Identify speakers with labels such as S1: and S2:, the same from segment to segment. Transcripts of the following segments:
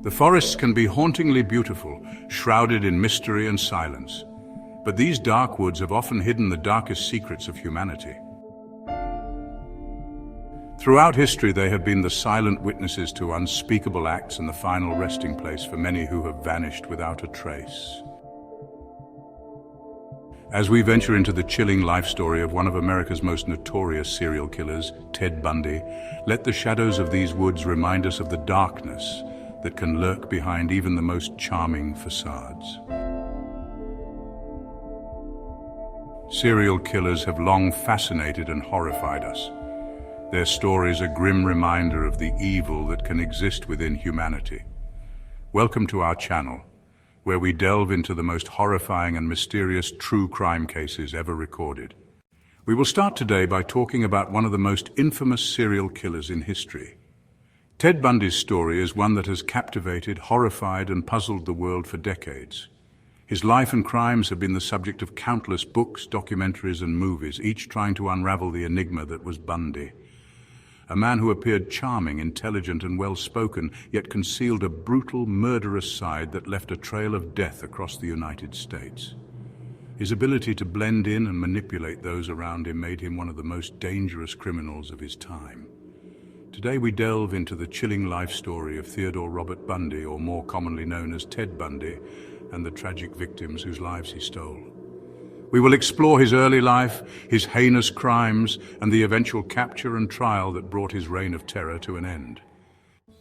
S1: The forests can be hauntingly beautiful, shrouded in mystery and silence. But these dark woods have often hidden the darkest secrets of humanity. Throughout history, they have been the silent witnesses to unspeakable acts and the final resting place for many who have vanished without a trace. As we venture into the chilling life story of one of America's most notorious serial killers, Ted Bundy, let the shadows of these woods remind us of the darkness that can lurk behind even the most charming facades. Serial killers have long fascinated and horrified us. Their stories a grim reminder of the evil that can exist within humanity. Welcome to our channel, where we delve into the most horrifying and mysterious true crime cases ever recorded. We will start today by talking about one of the most infamous serial killers in history. Ted Bundy's story is one that has captivated, horrified, and puzzled the world for decades. His life and crimes have been the subject of countless books, documentaries, and movies, each trying to unravel the enigma that was Bundy. A man who appeared charming, intelligent, and well-spoken, yet concealed a brutal, murderous side that left a trail of death across the United States. His ability to blend in and manipulate those around him made him one of the most dangerous criminals of his time. Today we delve into the chilling life story of Theodore Robert Bundy, or more commonly known as Ted Bundy, and the tragic victims whose lives he stole. We will explore his early life, his heinous crimes, and the eventual capture and trial that brought his reign of terror to an end.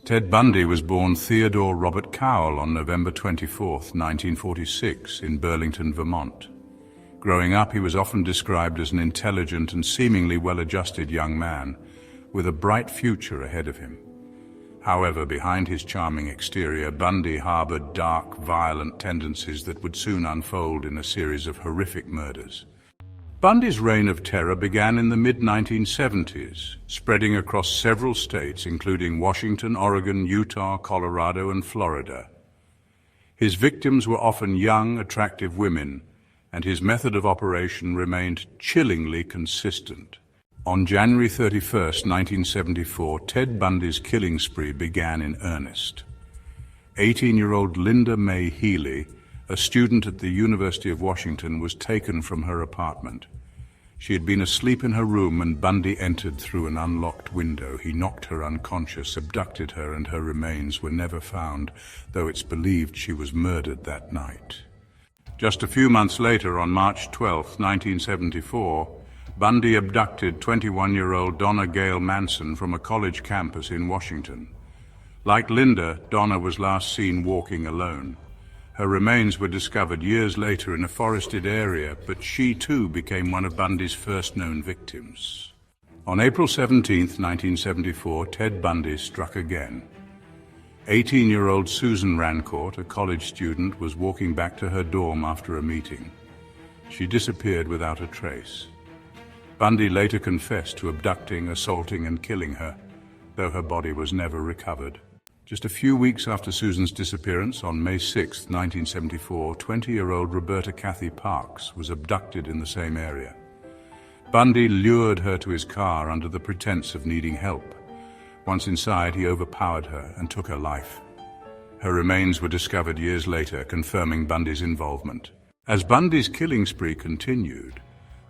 S1: Ted Bundy was born Theodore Robert Cowell on November 24, 1946, in Burlington, Vermont. Growing up, he was often described as an intelligent and seemingly well-adjusted young man, with a bright future ahead of him. However, behind his charming exterior, Bundy harbored dark, violent tendencies that would soon unfold in a series of horrific murders. Bundy's reign of terror began in the mid-1970s, spreading across several states, including Washington, Oregon, Utah, Colorado, and Florida. His victims were often young, attractive women, and his method of operation remained chillingly consistent. On January 31, 1974, Ted Bundy's killing spree began in earnest. 18-year-old Linda Mae Healy, a student at the University of Washington, was taken from her apartment. She had been asleep in her room and Bundy entered through an unlocked window. He knocked her unconscious, abducted her, and her remains were never found, though it's believed she was murdered that night. Just a few months later, on March 12, 1974, Bundy abducted 21-year-old Donna Gail Manson from a college campus in Washington. Like Linda, Donna was last seen walking alone. Her remains were discovered years later in a forested area, but she too became one of Bundy's first known victims. On April 17, 1974, Ted Bundy struck again. 18-year-old Susan Rancourt, a college student, was walking back to her dorm after a meeting. She disappeared without a trace. Bundy later confessed to abducting, assaulting, and killing her, though her body was never recovered. Just a few weeks after Susan's disappearance, on May 6, 1974, 20-year-old Roberta Kathy Parks was abducted in the same area. Bundy lured her to his car under the pretense of needing help. Once inside, he overpowered her and took her life. Her remains were discovered years later, confirming Bundy's involvement. As Bundy's killing spree continued,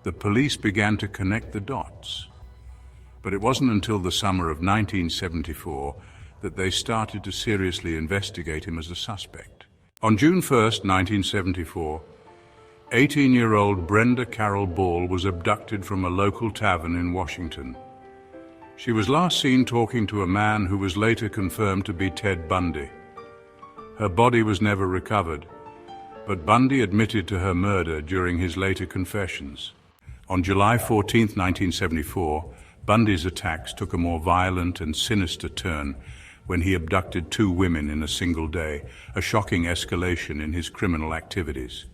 S1: the police began to connect the dots. But it wasn't until the summer of 1974 that they started to seriously investigate him as a suspect. On June 1, 1974, 18-year-old Brenda Carol Ball was abducted from a local tavern in Washington. She was last seen talking to a man who was later confirmed to be Ted Bundy. Her body was never recovered, but Bundy admitted to her murder during his later confessions. On July 14, 1974, Bundy's attacks took a more violent and sinister turn when he abducted 2 women in a single day, a shocking escalation in his criminal activities.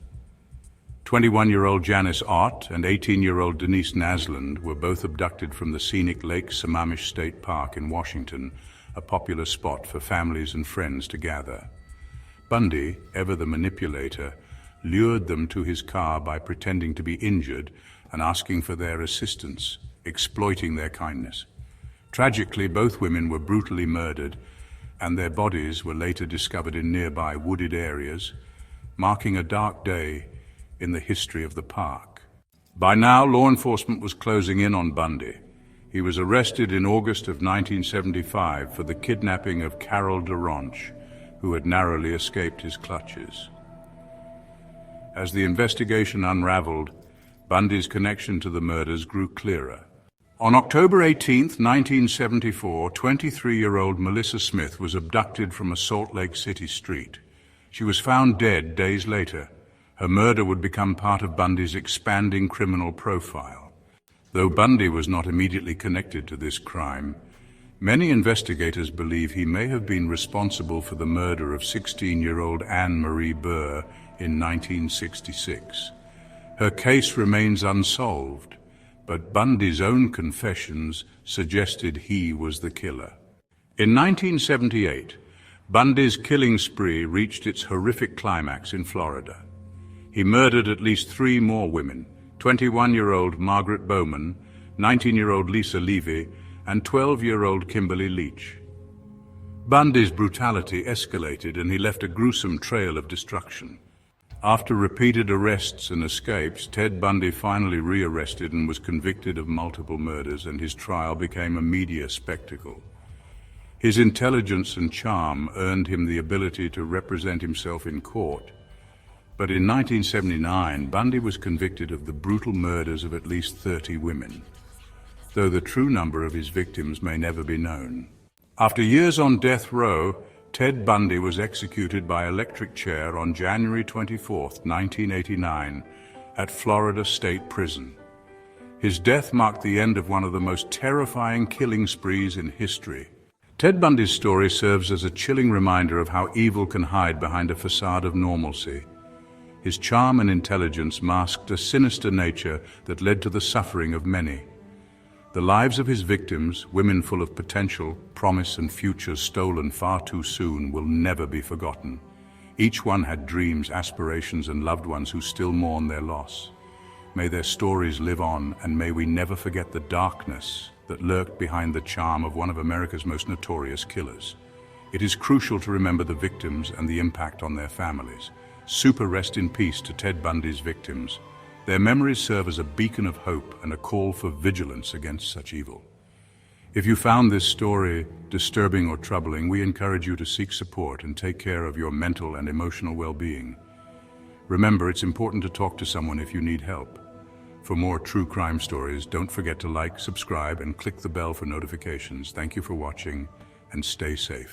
S1: 21-year-old Janice Ott and 18-year-old Denise Nasland were both abducted from the scenic Lake Sammamish State Park in Washington, a popular spot for families and friends to gather. Bundy, ever the manipulator, lured them to his car by pretending to be injured and asking for their assistance, exploiting their kindness. Tragically, both women were brutally murdered, and their bodies were later discovered in nearby wooded areas, marking a dark day in the history of the park. By now, law enforcement was closing in on Bundy. He was arrested in August of 1975 for the kidnapping of Carol DeRonch, who had narrowly escaped his clutches. As the investigation unraveled, Bundy's connection to the murders grew clearer. On October 18, 1974, 23-year-old Melissa Smith was abducted from a Salt Lake City street. She was found dead days later. Her murder would become part of Bundy's expanding criminal profile. Though Bundy was not immediately connected to this crime, many investigators believe he may have been responsible for the murder of 16-year-old Anne Marie Burr in 1966. Her case remains unsolved, but Bundy's own confessions suggested he was the killer. In 1978, Bundy's killing spree reached its horrific climax in Florida. He murdered at least 3 more women: 21-year-old Margaret Bowman, 19-year-old Lisa Levy, and 12-year-old Kimberly Leach. Bundy's brutality escalated, and he left a gruesome trail of destruction. After repeated arrests and escapes, Ted Bundy finally rearrested and was convicted of multiple murders, and his trial became a media spectacle. His intelligence and charm earned him the ability to represent himself in court. But in 1979, Bundy was convicted of the brutal murders of at least 30 women, though the true number of his victims may never be known. After years on death row, Ted Bundy was executed by electric chair on January 24, 1989, at Florida State Prison. His death marked the end of one of the most terrifying killing sprees in history. Ted Bundy's story serves as a chilling reminder of how evil can hide behind a facade of normalcy. His charm and intelligence masked a sinister nature that led to the suffering of many. The lives of his victims, women full of potential, promise, and futures stolen far too soon, will never be forgotten. Each one had dreams, aspirations, and loved ones who still mourn their loss. May their stories live on, and may we never forget the darkness that lurked behind the charm of one of America's most notorious killers. It is crucial to remember the victims and the impact on their families. Super rest in peace to Ted Bundy's victims. Their memories serve as a beacon of hope and a call for vigilance against such evil. If you found this story disturbing or troubling, we encourage you to seek support and take care of your mental and emotional well-being. Remember, it's important to talk to someone if you need help. For more true crime stories, don't forget to like, subscribe, and click the bell for notifications. Thank you for watching, and stay safe.